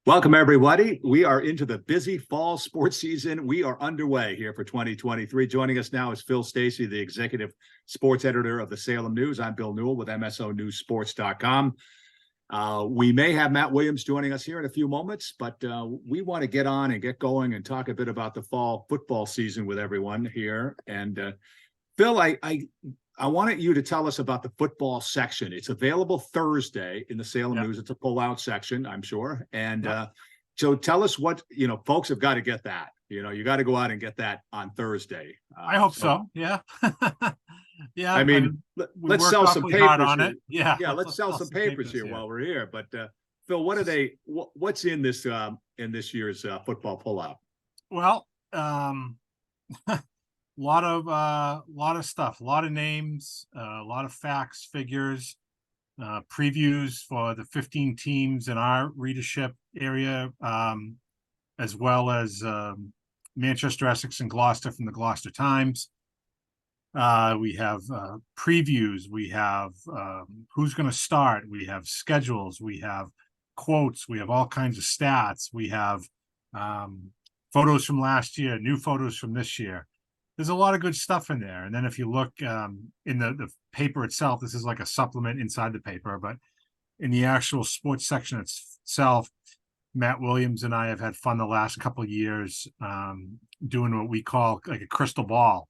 Welcome, everybody. We are into the busy fall sports season. We are underway here for 2023. Joining us now is Phil Stacey, the executive sports editor of the Salem News. I'm Bill Newell with MSONewsSports.com. We may have Matt Williams joining us here in a few moments, but we want to get on and get going and talk a bit about the fall football season with everyone here. And Phil, I wanted you to tell us about the football section. It's available Thursday in the Salem News. It's a pull-out section, I'm sure. And so tell us what, folks have got to get that. You got to go out and get that on Thursday. I hope so. Yeah. Yeah. I mean, let's sell some papers on it. Yeah. Let's sell some papers here while we're here. But Phil, what's in this year's football pull-out? Well, lot of stuff, a lot of names, a lot of facts, figures, previews for the 15 teams in our readership area, as well as Manchester, Essex, and Gloucester from the Gloucester Times. We have previews. We have who's going to start. We have schedules. We have quotes. We have all kinds of stats. We have photos from last year, new photos from this year. There's a lot of good stuff in there. And then if you look in the paper itself, this is like a supplement inside the paper, but in the actual sports section itself, Matt Williams and I have had fun the last couple of years doing what we call like a crystal ball,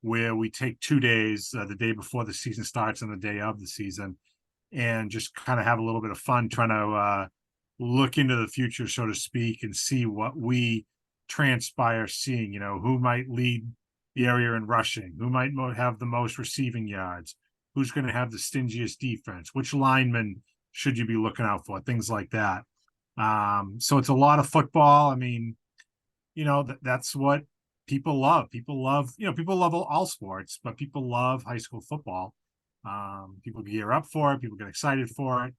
where we take 2 days, the day before the season starts and the day of the season, and just kind of have a little bit of fun trying to look into the future, so to speak, and see what we transpire seeing, who might lead the area in rushing, who might have the most receiving yards, who's going to have the stingiest defense, which lineman should you be looking out for, things like that. So it's a lot of football. I mean, that's what people love. People love all sports, but people love high school football. People gear up for it. People get excited for it.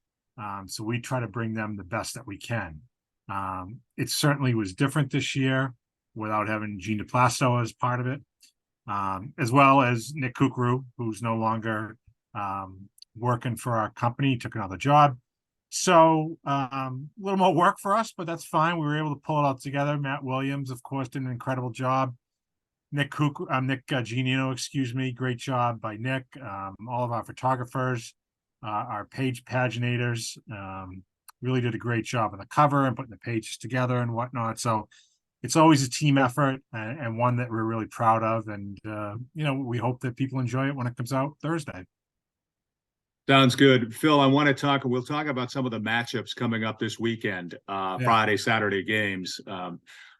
So we try to bring them the best that we can. It certainly was different this year without having Gene DePlasto as part of it, as well as Nick Kukru, who's no longer working for our company, took another job. So a little more work for us, but that's fine. We were able to pull it all together. Matt Williams, of course, did an incredible job. Nick Giannino, great job by Nick. All of our photographers, our page paginators, really did a great job on the cover and putting the pages together and whatnot. So it's always a team effort and one that we're really proud of. And, we hope that people enjoy it when it comes out Thursday. Sounds good. Phil, we'll talk about some of the matchups coming up this weekend, Friday, Saturday games.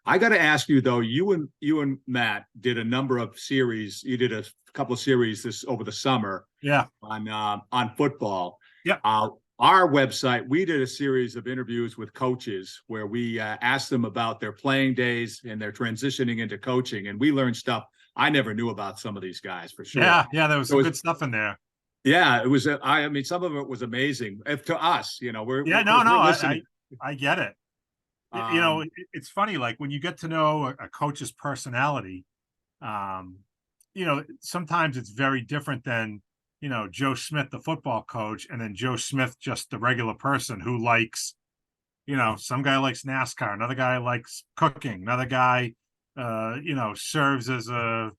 I got to ask you, though, you and Matt did a number of series. You did a couple of series over the summer on football. Yeah. Our website, we did a series of interviews with coaches where we asked them about their playing days and their transitioning into coaching. And we learned stuff I never knew about some of these guys, for sure. Yeah, there was some good stuff in there. Yeah, it was. Some of it was amazing to us. We're listening. I get it. It's funny, like when you get to know a coach's personality, sometimes it's very different than Joe Smith, the football coach, and then Joe Smith, just the regular person who likes, some guy likes NASCAR, another guy likes cooking, another guy, serves as a,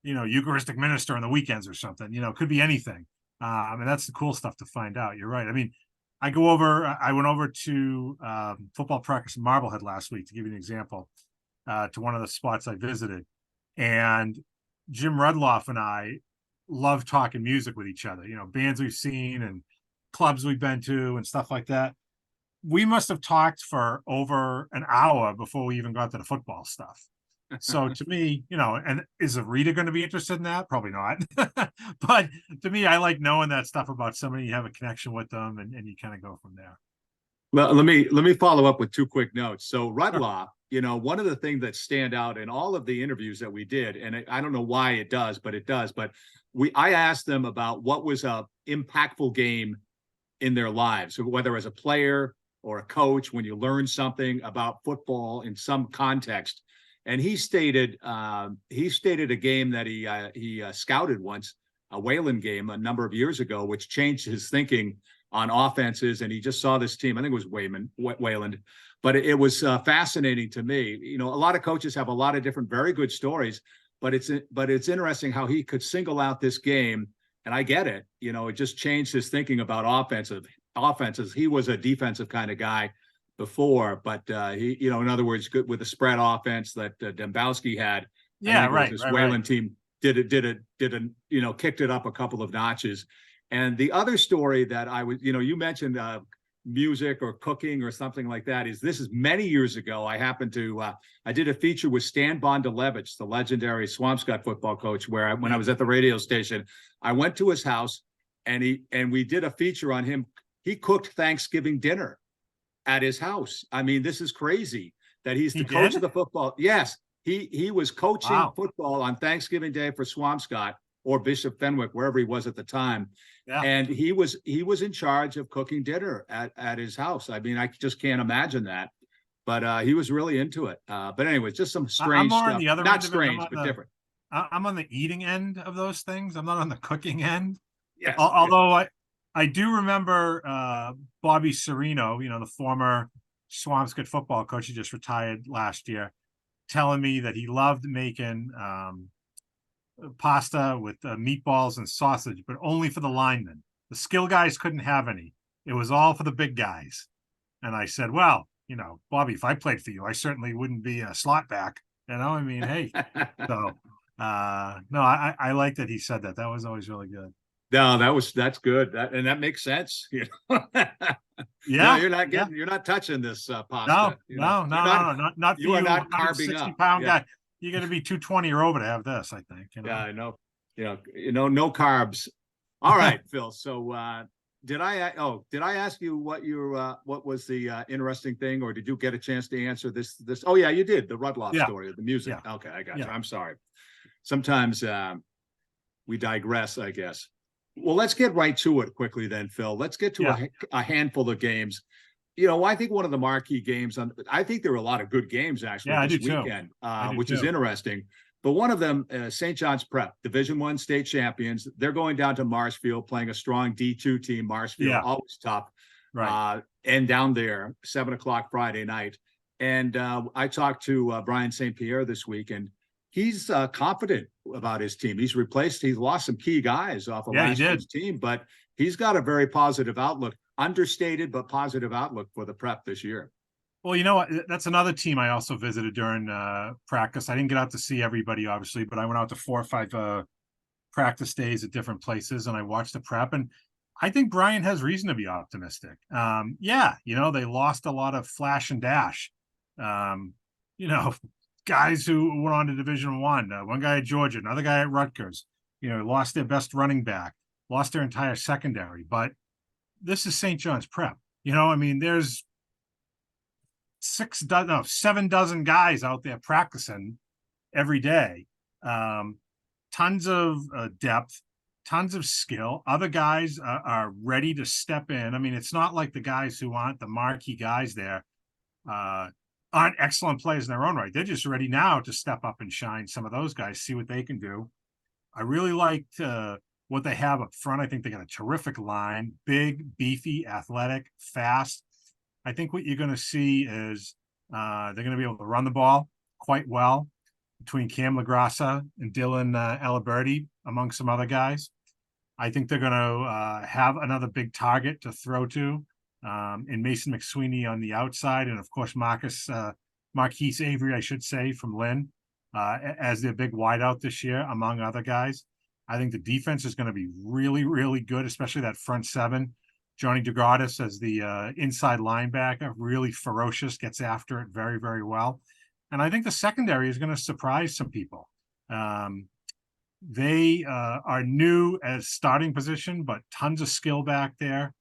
Eucharistic minister on the weekends or something. Could be anything. That's the cool stuff to find out. You're right. I mean, I went over to football practice in Marblehead last week, to give you an example, to one of the spots I visited. And Jim Rudloff and I love talking music with each other, bands we've seen and clubs we've been to and stuff like that. We must have talked for over an hour before we even got to the football stuff. So to me, and is Rita going to be interested in that? Probably not. But to me, I like knowing that stuff about somebody. You have a connection with them, and you kind of go from there. Well, let me follow up with two quick notes. So Rudloff, one of the things that stand out in all of the interviews that we did, and I don't know why it does, but it does. But I asked them about what was a impactful game in their lives, whether as a player or a coach, when you learn something about football in some context. And he stated a game that he scouted once, a Wayland game a number of years ago, which changed his thinking on offenses, and he just saw this team. I think it was Wayland, but it was fascinating to me. You know, a lot of coaches have a lot of different, very good stories, but it's interesting how he could single out this game. And I get it. You know, it just changed his thinking about offenses. He was a defensive kind of guy before, but he, you know, in other words, good with the spread offense that Dembowski had. I Yeah, think it was right, this right, Wayland right. team you know, kicked it up a couple of notches. And the other story that I was, you know, you mentioned music or cooking or something like that. This is many years ago. I did a feature with Stan Bondalevich, the legendary Swampscott football coach, where when I was at the radio station, I went to his house and we did a feature on him. He cooked Thanksgiving dinner at his house. I mean, this is crazy that he's He the coach did? of the football. Yes, he was coaching Wow. football on Thanksgiving Day for Swampscott or Bishop Fenwick, wherever he was at the time. Yeah. And he was in charge of cooking dinner at his house. I mean, I just can't imagine that. But he was really into it. But anyway, just some I'm strange more on stuff. the other Not end of it. strange, but different. I'm on the eating end of those things. I'm not on the cooking end. Yes. Although I do remember Bobby Serino, you know, the former Swampscott football coach, he just retired last year, telling me that he loved making pasta with meatballs and sausage, but only for the linemen. The skill guys couldn't have any. It was all for the big guys. And I said, well, you know, Bobby, if I played for you, I certainly wouldn't be a slot back. You know, I mean, hey. So no, I like that he said that. That was always really good. No, that's good. That makes sense. You know, no, Yeah, yeah. you're not touching this No, pasta. You know, no, no, no, no, not for you are you, not carving 160 up. pound Yeah, guy. You got to be 220 or over to have this, I think. You yeah, know. I know. No carbs. All right, Phil. So did I ask you what was the interesting thing, or did you get a chance to answer this? Oh yeah, you did. The Rudloff Yeah, story of the music. yeah, Okay, I got you. yeah, I'm sorry. Sometimes we digress, I guess. Well, let's get right to it quickly then, Phil. Let's get to yeah, a handful of games. You know, I think one of the marquee games I think there were a lot of good games actually yeah. I this do too. weekend, I do which is too. interesting. But one of them, St. John's Prep, Division I state champions. They're going down to Marshfield, playing a strong D2 team. Marshfield, Yeah, always tough. right. And down there, 7 o'clock Friday night. And I talked to Brian St. Pierre this week, and he's confident about his team. He's lost some key guys off of Yeah, he last did. year's team, but he's got a very positive outlook, understated, but positive outlook for the Prep this year. Well, you know what? That's another team I also visited during practice. I didn't get out to see everybody, obviously, but I went out to 4 or 5 practice days at different places, and I watched the Prep. And I think Brian has reason to be optimistic. Yeah, you know, they lost a lot of flash and dash. You know, guys who went on to Division One. One guy at Georgia, another guy at Rutgers. You know, lost their best running back, lost their entire secondary. But this is St. John's Prep. You know, I mean, there's 7 dozen guys out there practicing every day. Tons of depth, tons of skill. Other guys are ready to step in. I mean, it's not like the guys who aren't the marquee guys there aren't excellent players in their own right. They're just ready now to step up and shine. Some of those guys, see what they can do. I really liked what they have up front. I think they got a terrific line, big, beefy, athletic, fast. I think what you're going to see is they're going to be able to run the ball quite well between Cam LaGrassa and Dylan Aliberti, among some other guys. I think they're going to have another big target to throw to in Mason McSweeney on the outside. And of course, Marquise Avery, I should say, from Lynn, as their big wideout this year, among other guys. I think the defense is going to be really, really good, especially that front seven. Johnny DeGratis as the inside linebacker, really ferocious, gets after it very, very well. And I think the secondary is going to surprise some people. They are new as starting position, but tons of skill back there.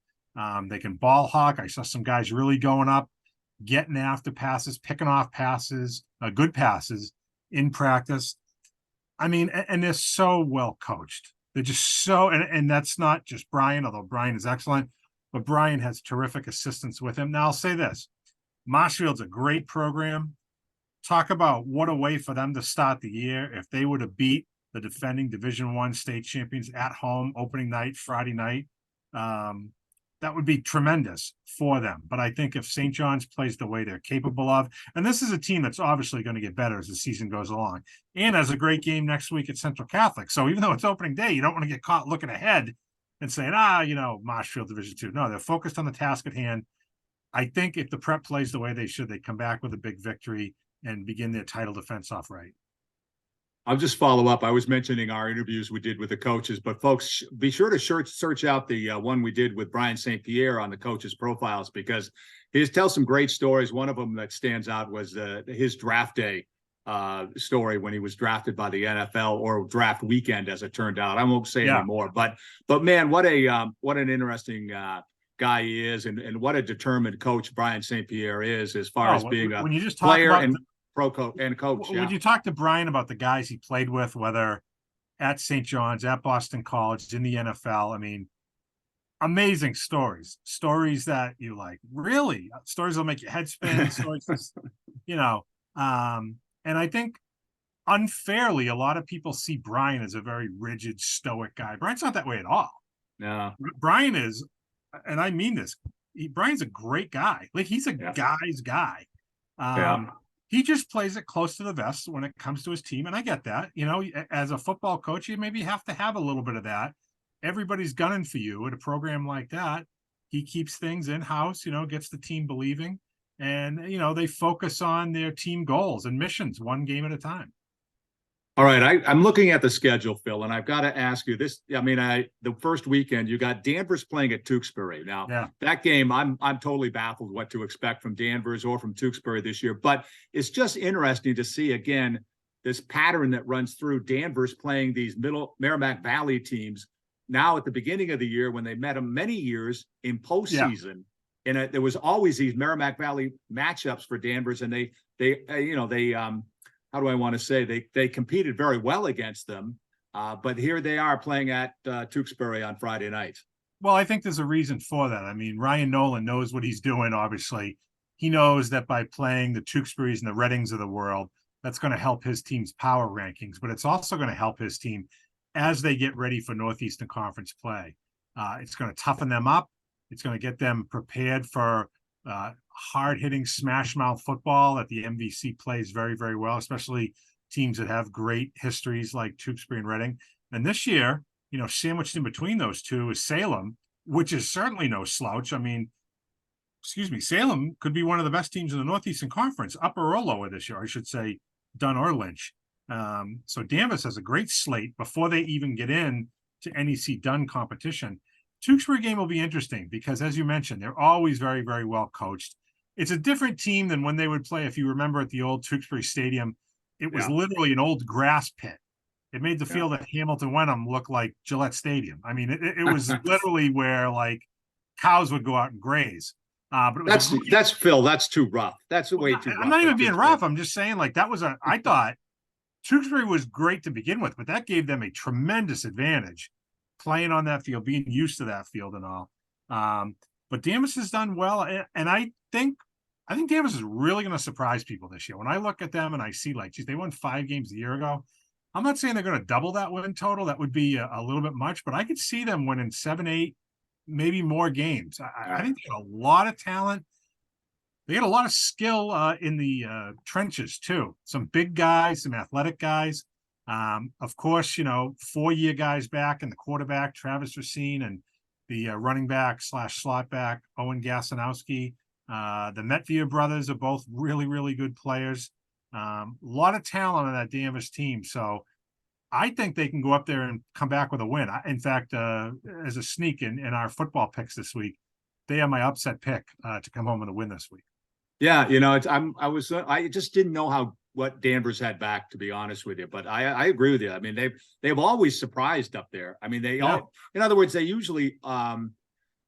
They can ball hawk. I saw some guys really going up, getting after passes, picking off passes, good passes in practice. I mean, and they're so well coached. They're just so, and that's not just Brian, although Brian is excellent, but Brian has terrific assistants with him. Now, I'll say this. Marshfield's a great program. Talk about what a way for them to start the year if they would have beat the defending Division I state champions at home opening night, Friday night. that would be tremendous for them. But I think if St. John's plays the way they're capable of, and this is a team that's obviously going to get better as the season goes along, and has a great game next week at Central Catholic. So even though it's opening day, you don't want to get caught looking ahead and saying, Marshfield Division 2. No, they're focused on the task at hand. I think if the Prep plays the way they should, they come back with a big victory and begin their title defense off right. I'll just follow up. I was mentioning our interviews we did with the coaches, but folks, be sure to search out the one we did with Brian St. Pierre on the coaches' profiles, because he tells some great stories. One of them that stands out was his draft day story when he was drafted by the NFL, or draft weekend, as it turned out. I won't say anymore, but man, what an interesting guy he is, and what a determined coach Brian St. Pierre is, as far as being a when you just player and pro coach and coach. When you talk to Brian about the guys he played with, whether at St. John's, at Boston College, in the NFL, I mean, amazing stories that you like, really, stories that'll make your head spin, stories, and I think unfairly, a lot of people see Brian as a very rigid, stoic guy. Brian's not that way at all. No. Brian is, and I mean this, Brian's a great guy. Like, he's a guy's guy. He just plays it close to the vest when it comes to his team. And I get that. As a football coach, you maybe have to have a little bit of that. Everybody's gunning for you at a program like that. He keeps things in-house, gets the team believing. And, they focus on their team goals and missions one game at a time. All right, I'm looking at the schedule, Phil, and I've got to ask you this. I mean, the first weekend you got Danvers playing at Tewksbury. Now, that game, I'm totally baffled what to expect from Danvers or from Tewksbury this year. But it's just interesting to see again this pattern that runs through Danvers playing these middle Merrimack Valley teams. Now, at the beginning of the year, when they met them many years in postseason, and there was always these Merrimack Valley matchups for Danvers, and they how do I want to say, they competed very well against them, but here they are playing at Tewksbury on Friday night. Well, I think there's a reason for that. I mean, Ryan Nolan knows what he's doing. Obviously, he knows that by playing the Tewksburys and the Reddings of the world, that's going to help his team's power rankings, but it's also going to help his team as they get ready for Northeastern Conference play. It's going to toughen them up. It's going to get them prepared for hard-hitting smash mouth football that the MVC plays very, very well, especially teams that have great histories like Tewksbury and Reading. And this year, sandwiched in between those two is Salem, which is certainly no slouch. I mean, Salem could be one of the best teams in the Northeastern Conference, upper or lower this year, I should say, Dunn or Lynch. So Danvers has a great slate before they even get in to NEC Dunn competition. Tewksbury game will be interesting because, as you mentioned, they're always very, very well coached. It's a different team than when they would play. If you remember at the old Tewksbury Stadium, it was literally an old grass pit. It made the field at Hamilton Wenham look like Gillette Stadium. I mean, it was literally where like cows would go out and graze. But that's Phil. That's too rough. That's way too rough. I'm not even being rough. I'm just saying, like, I thought Tewksbury was great to begin with, but that gave them a tremendous advantage playing on that field, being used to that field and all. But Danvers has done well, and I think Danvers is really going to surprise people this year. When I look at them and I see, like, geez, they won 5 games a year ago. I'm not saying they're going to double that win total. That would be a little bit much, but I could see them winning 7, 8, maybe more games. I think they got a lot of talent. They got a lot of skill in the trenches too. Some big guys, some athletic guys. Of course, 4-year guys back, and the quarterback, Travis Racine, and the running back / slot back, Owen Gasanowski. The Metvia brothers are both really, really good players. A lot of talent on that Danvers team. So I think they can go up there and come back with a win. In fact, as a sneak in our football picks this week, they are my upset pick to come home with a win this week. Yeah, I just didn't know what Danvers had back, to be honest with you. But I agree with you. I mean, they've always surprised up there. I mean, in other words, they usually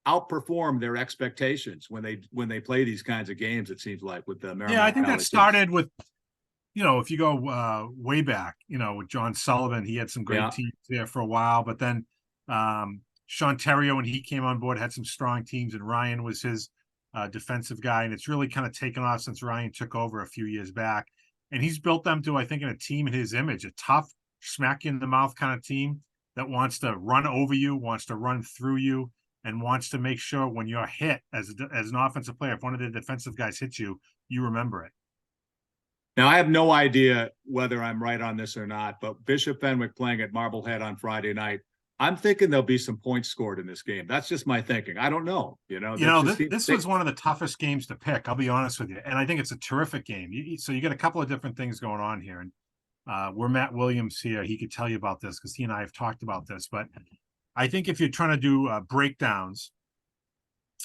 outperform their expectations when they play these kinds of games. It seems like with the Merrimack I think Valley that started with, if you go way back, with John Sullivan, he had some great teams there for a while. But then Sean Terrio, when he came on board, had some strong teams, and Ryan was his defensive guy. And it's really kind of taken off since Ryan took over a few years back. And he's built them to, I think, in a team in his image, a tough, smack you in the mouth kind of team that wants to run over you, wants to run through you. and wants to make sure when you're hit as an offensive player, if one of the defensive guys hits you, you remember it. Now, I have no idea whether I'm right on this or not, but Bishop Fenwick playing at Marblehead on Friday night, I'm thinking there'll be some points scored in this game. That's just my thinking. I don't know. This was one of the toughest games to pick. I'll be honest with you, and I think it's a terrific game. So you get a couple of different things going on here, and we're Matt Williams here. He could tell you about this because he and I have talked about this. But I think if you're trying to do breakdowns,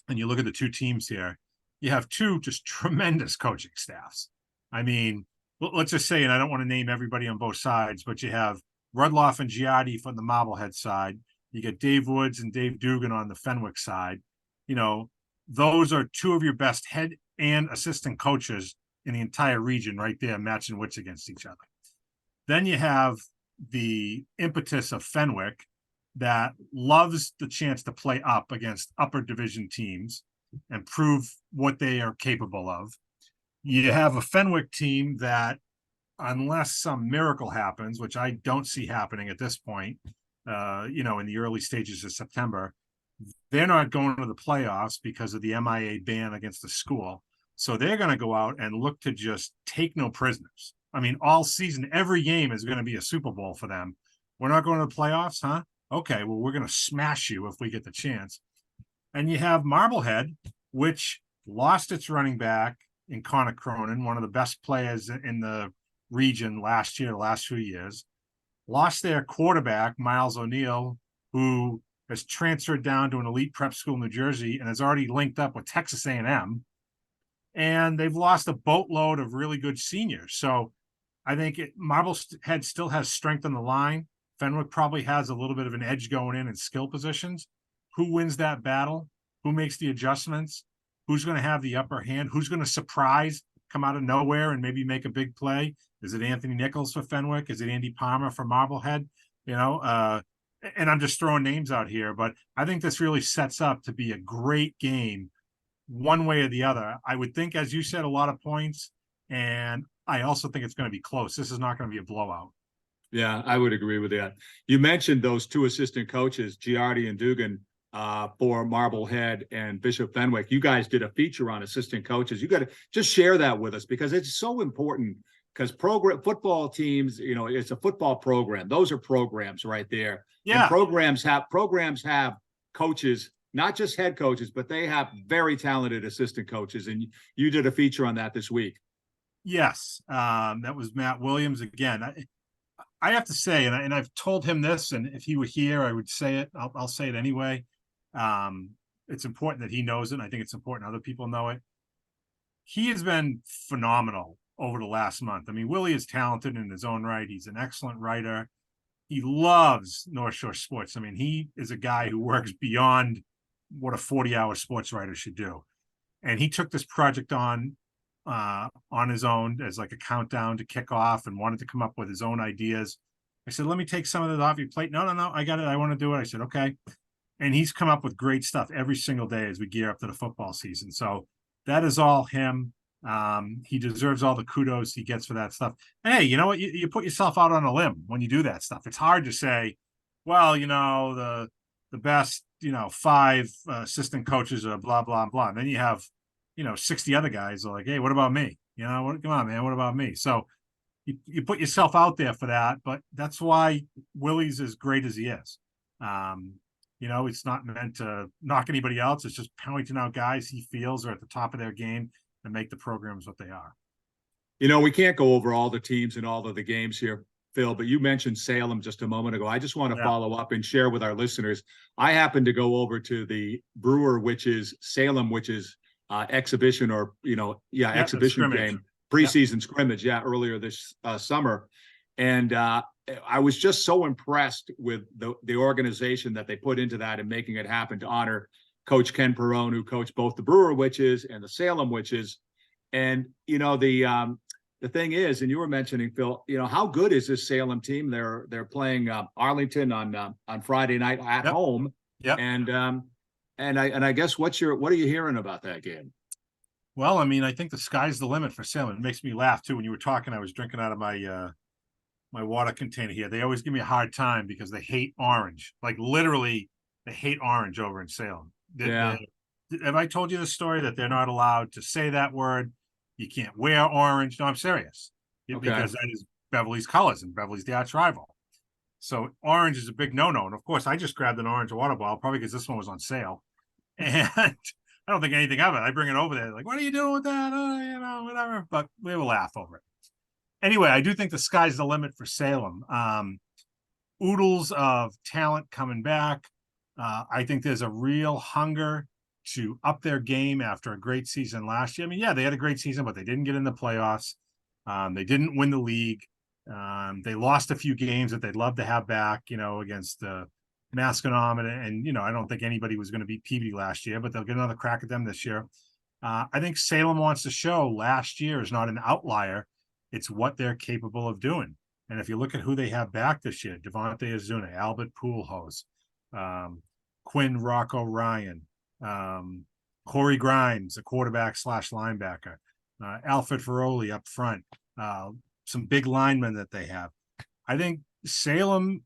and you look at the two teams here, you have two just tremendous coaching staffs. I mean, let's just say, and I don't want to name everybody on both sides, but you have Rudloff and Giardi from the Marblehead side. You get Dave Woods and Dave Dugan on the Fenwick side. Those are two of your best head and assistant coaches in the entire region right there, matching wits against each other. Then you have the impetus of Fenwick that loves the chance to play up against upper division teams and prove what they are capable of. You have a Fenwick team that, unless some miracle happens, which I don't see happening at this point, in the early stages of September, they're not going to the playoffs because of the MIA ban against the school. So they're going to go out and look to just take no prisoners. I mean, all season, every game is going to be a Super Bowl for them. We're not going to the playoffs, huh? Okay, well, we're going to smash you if we get the chance. And you have Marblehead, which lost its running back in Connor Cronin, one of the best players in the region last few years, lost their quarterback, Miles O'Neill, who has transferred down to an elite prep school in New Jersey and has already linked up with Texas A&M. And they've lost a boatload of really good seniors. So I think Marblehead still has strength on the line. Fenwick probably has a little bit of an edge going in skill positions. Who wins that battle? Who makes the adjustments? Who's going to have the upper hand? Who's going to surprise, come out of nowhere and maybe make a big play? Is it Anthony Nichols for Fenwick? Is it Andy Palmer for Marblehead? And I'm just throwing names out here, but I think this really sets up to be a great game one way or the other. I would think, as you said, a lot of points, and I also think it's going to be close. This is not going to be a blowout. Yeah, I would agree with that. You mentioned those two assistant coaches, Giardi and Dugan, for Marblehead and Bishop Fenwick. You guys did a feature on assistant coaches. You got to just share that with us because it's so important. Because football teams, it's a football program. Those are programs right there. Yeah. And programs have coaches, not just head coaches, but they have very talented assistant coaches. And you did a feature on that this week. Yes, that was Matt Williams again. I have to say, and I've told him this, and if he were here, I would say it. I'll say it anyway. It's important that he knows it. And I think it's important other people know it. He has been phenomenal over the last month. I mean, Willie is talented in his own right. He's an excellent writer. He loves North Shore sports. I mean, he is a guy who works beyond what a 40-hour sports writer should do. And he took this project on his own as like a countdown to kick off and wanted to come up with his own ideas. I said, let me take some of it off your plate. No, I got it. I want to do it. I said, okay. And he's come up with great stuff every single day as we gear up to the football season. So that is all him. He deserves all the kudos he gets for that stuff. Hey, you know what? You put yourself out on a limb when you do that stuff. It's hard to say, well, the best, 5 assistant coaches are blah, blah, blah. And then you have, 60 other guys are like, hey, what about me? Come on, man, what about me? So you put yourself out there for that, but that's why Willie's as great as he is. It's not meant to knock anybody else. It's just pointing out guys he feels are at the top of their game and make the programs what they are. We can't go over all the teams and all of the games here, Phil, but you mentioned Salem just a moment ago. I just want to follow up and share with our listeners. I happened to go over to the Brewer, which is Salem, which is exhibition or, exhibition game, preseason scrimmage, earlier this summer. And I was just so impressed with the organization that they put into that and making it happen to honor Coach Ken Perone, who coached both the Brewer Witches and the Salem Witches. And, the thing is, and you were mentioning, Phil, how good is this Salem team? They're playing Arlington on Friday night at home. Yep. And I guess what are you hearing about that game? Well, I mean, I think the sky's the limit for Salem. It makes me laugh too. When you were talking, I was drinking out of my my water container here. They always give me a hard time because they hate orange. Like literally, they hate orange over in Salem. Yeah. Have I told you the story that they're not allowed to say that word? You can't wear orange. No, I'm serious. Okay. Because that is Beverly's colors, and Beverly's the arch rival. So orange is a big no-no. And of course, I just grabbed an orange water bottle, probably because this one was on sale. And I don't think anything of it. I bring it over there, like, what are you doing with that? Oh, whatever. But we have a laugh over it. Anyway, I do think the sky's the limit for Salem. Oodles of talent coming back. I think there's a real hunger to up their game after a great season last year. I mean, yeah, they had a great season, but they didn't get in the playoffs. They didn't win the league. They lost a few games that they'd love to have back, against Masconom. And I don't think anybody was going to beat Peabody last year, but they'll get another crack at them this year. I think Salem wants to show last year is not an outlier. It's what they're capable of doing. And if you look at who they have back this year, Devontae Azuna, Albert Pujols, Quinn Rocco Ryan, Corey Grimes, a quarterback / linebacker, Alfred Ferroli up front, some big linemen that they have. I think Salem,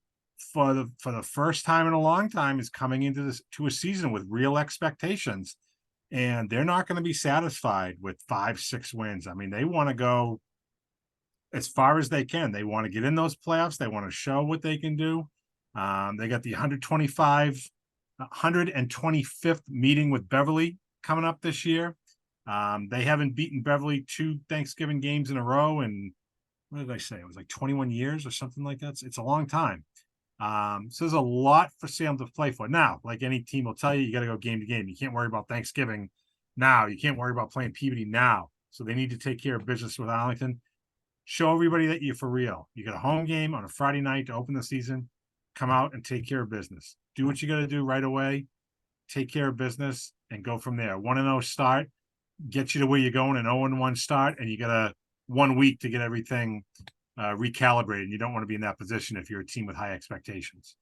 for the first time in a long time, is coming into a season with real expectations, and they're not going to be satisfied with 5-6 wins. I mean, they want to go as far as they can. They want to get in those playoffs. They want to show what they can do. They got the 125th meeting with Beverly coming up this year. They haven't beaten Beverly 2 Thanksgiving games in a row. And what did I say? It was like 21 years or something like that. It's a long time. So there's a lot for Salem to play for. Now, like any team will tell you, you got to go game to game. You can't worry about Thanksgiving now. You can't worry about playing Peabody now. So they need to take care of business with Arlington. Show everybody that you're for real. You got a home game on a Friday night to open the season. Come out and take care of business. Do what you got to do right away. Take care of business and go from there. 1-0 start, get you to where you're going, an 0-1 start, and you got 1 week to get everything recalibrated. You don't want to be in that position if you're a team with high expectations.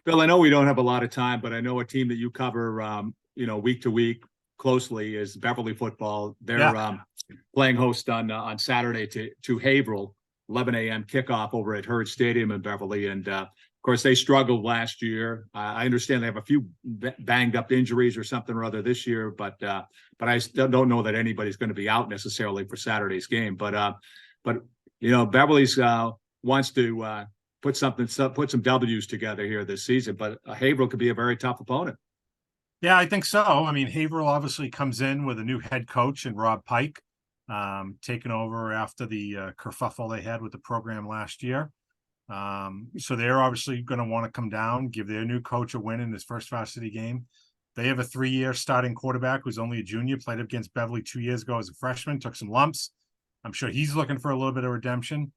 Bill, I know we don't have a lot of time, but I know a team that you cover, week to week closely is Beverly football. They're playing host on Saturday to Haverhill, 11 a.m. kickoff over at Hurd Stadium in Beverly. And of course, they struggled last year. I understand they have a few banged up injuries or something or other this year, but I still don't know that anybody's going to be out necessarily for Saturday's game. But Beverly's wants to put some W's together here this season, but Haverhill could be a very tough opponent. Yeah, I think so. I mean, Haverhill obviously comes in with a new head coach in Rob Pike, taking over after the kerfuffle they had with the program last year. So they're obviously going to want to come down, give their new coach a win in his first varsity game. They have a 3-year starting quarterback who's only a junior, played up against Beverly 2 years ago as a freshman, took some lumps. I'm sure he's looking for a little bit of redemption.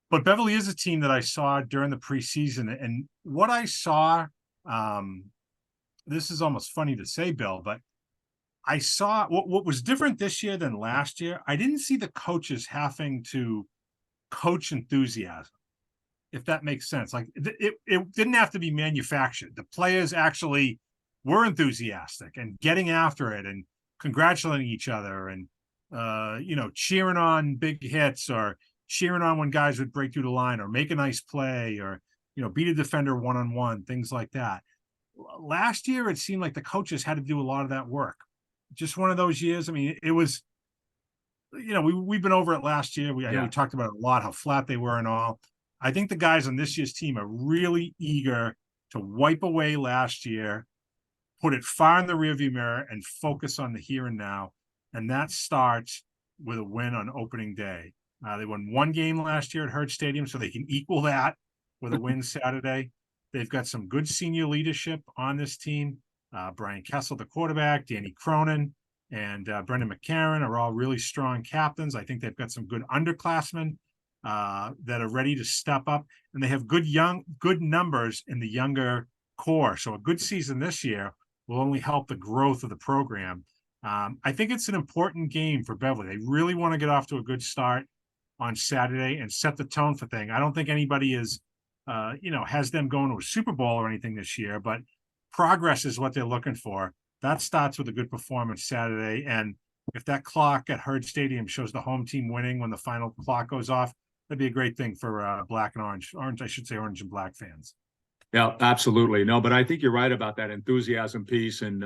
But Beverly is a team that I saw during the preseason. And what I saw, this is almost funny to say, Bill, but I saw what was different this year than last year. I didn't see the coaches having to coach enthusiasm, if that makes sense. Like it didn't have to be manufactured. The players actually were enthusiastic and getting after it and congratulating each other and, cheering on big hits or cheering on when guys would break through the line or make a nice play or, beat a defender one-on-one, things like that. Last year, it seemed like the coaches had to do a lot of that work. Just one of those years. I mean, it was, we've been over it last year. I know we talked about it a lot, how flat they were and all. I think the guys on this year's team are really eager to wipe away last year, put it far in the rearview mirror, and focus on the here and now. And that starts with a win on opening day. They won 1 game last year at Hurd Stadium, so they can equal that with a win Saturday. They've got some good senior leadership on this team. Brian Kessel, the quarterback, Danny Cronin, and Brendan McCarron are all really strong captains. I think they've got some good underclassmen that are ready to step up, and they have good numbers in the younger core. So a good season this year will only help the growth of the program. I think it's an important game for Beverly. They really want to get off to a good start on Saturday and set the tone for things. I don't think anybody is, has them going to a Super Bowl or anything this year, but progress is what they're looking for. That starts with a good performance Saturday. And if that clock at Hurd Stadium shows the home team winning when the final clock goes off, that'd be a great thing for orange and black fans. Yeah, absolutely. No, but I think you're right about that enthusiasm piece and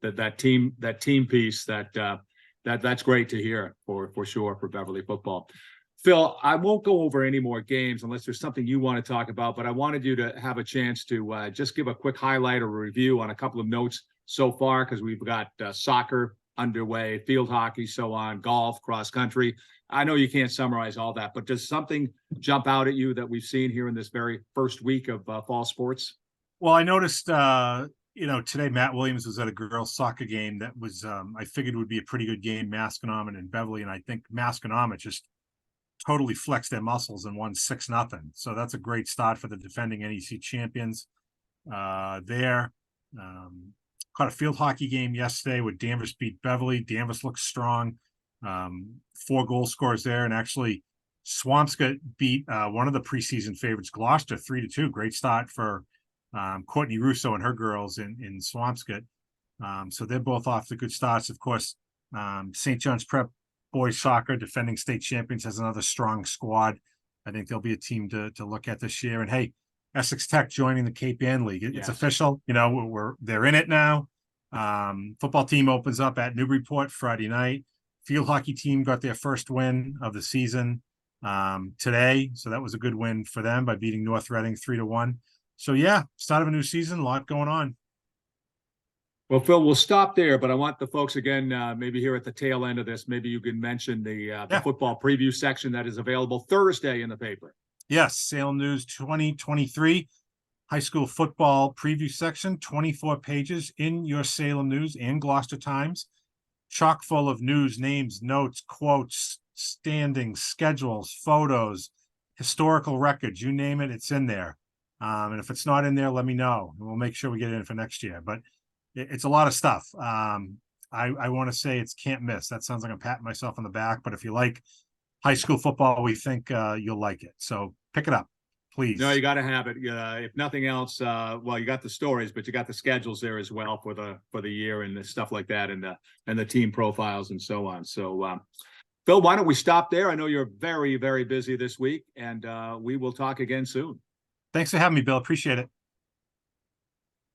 that team piece that's great to hear for sure for Beverly football. Phil, I won't go over any more games unless there's something you want to talk about, but I wanted you to have a chance to just give a quick highlight or review on a couple of notes so far, because we've got soccer underway, field hockey, so on, golf, cross country. I know you can't summarize all that, but does something jump out at you that we've seen here in this very first week of fall sports? Well, I noticed, today Matt Williams was at a girls' soccer game that was, I figured would be a pretty good game, Masconomet and Beverly, and I think Masconomet just totally flexed their muscles and won 6-0. So that's a great start for the defending NEC champions there. Caught a field hockey game yesterday where Danvers beat Beverly. Danvers looks strong. 4 goal scorers there, and actually Swampscott beat one of the preseason favorites, Gloucester, 3-2. Great start for Courtney Russo and her girls in Swampscott. So they're both off to good starts. Of course, St. John's Prep boys soccer, defending state champions, has another strong squad. I think they'll be a team to look at this year. And hey, Essex Tech joining the Cape Ann League. It's Yes. official. They're in it now. Football team opens up at Newburyport Friday night. Field hockey team got their first win of the season today. So that was a good win for them by beating North Reading 3-1. So yeah, start of a new season, a lot going on. Well, Phil, we'll stop there, but I want the folks again, maybe here at the tail end of this, maybe you can mention the football preview section that is available Thursday in the paper. Yes, Salem News 2023 high school football preview section, 24 pages in your Salem News and Gloucester Times, chock full of news, names, notes, quotes, standings, schedules, photos, historical records, you name it, it's in there. And if it's not in there, let me know, and we'll make sure we get it in for next year. But it's a lot of stuff. I want to say it's can't miss. That sounds like I'm patting myself on the back, but if you like high school football, we think you'll like it. So pick it up, please. No, you got to have it. If nothing else, well, you got the stories, but you got the schedules there as well for the year and the stuff like that, and the team profiles and so on. So, Phil, why don't we stop there? I know you're very, very busy this week, and we will talk again soon. Thanks for having me, Bill. Appreciate it.